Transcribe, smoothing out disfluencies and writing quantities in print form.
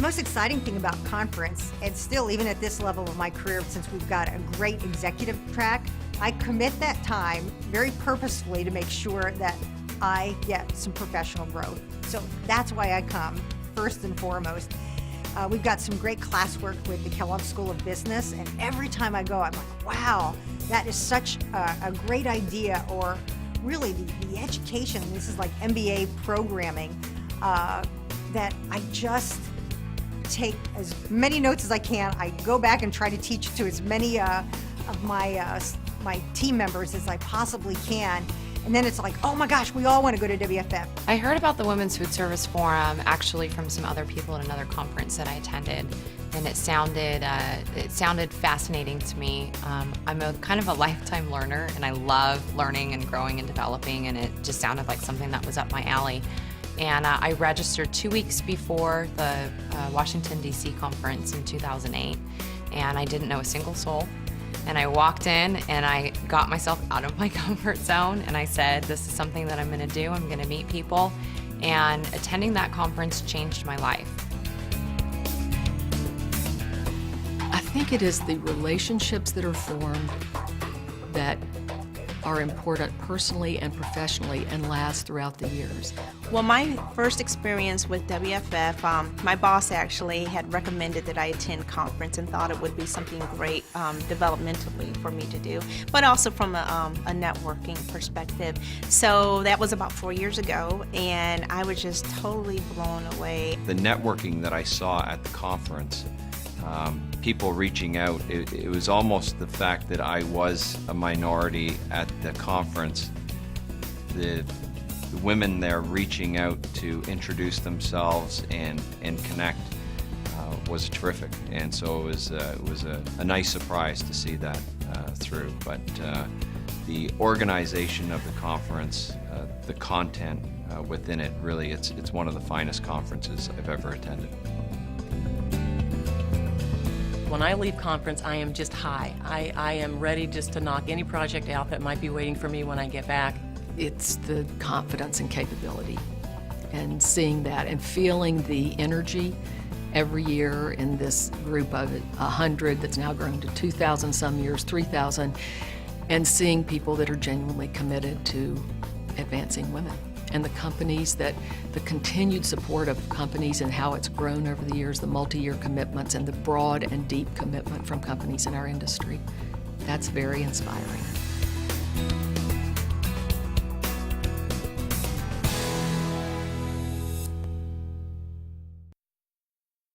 most exciting thing about conference, and still even at this level of my career, since we've got a great executive track, I commit that time very purposefully to make sure that I get some professional growth. So that's why I come, first and foremost. We've got some great classwork with the Kellogg School of Business, and every time I go, I'm like, wow, that is such a great idea, or really the education, this is like MBA programming, that I just take as many notes as I can. I go back and try to teach to as many of my team members as I possibly can. And then it's like, oh my gosh, we all want to go to WFF. I heard about the Women's Food Service Forum actually from some other people at another conference that I attended, and it sounded fascinating to me. I'm a kind of a lifetime learner, and I love learning and growing and developing, and it just sounded like something that was up my alley. And I registered 2 weeks before the Washington, D.C. conference in 2008, and I didn't know a single soul. And I walked in and I got myself out of my comfort zone, and I said, this is something that I'm going to do. I'm going to meet people. And attending that conference changed my life. I think it is the relationships that are formed that are important personally and professionally and last throughout the years. Well, my first experience with WFF, my boss actually had recommended that I attend conference and thought it would be something great developmentally for me to do, but also from a networking perspective. So that was about 4 years ago, and I was just totally blown away. The networking that I saw at the conference, people reaching out, it was almost the fact that I was a minority at the conference. The women there reaching out to introduce themselves and connect was terrific, and so it was a nice surprise to see that through. But the organization of the conference, the content within it, really, it's one of the finest conferences I've ever attended. When I leave conference, I am just high. I am ready just to knock any project out that might be waiting for me when I get back. It's the confidence and capability, and seeing that and feeling the energy every year in this group of 100 that's now grown to 2,000 some years, 3,000, and seeing people that are genuinely committed to advancing women. And the companies the continued support of companies and how it's grown over the years, the multi-year commitments and the broad and deep commitment from companies in our industry. That's very inspiring.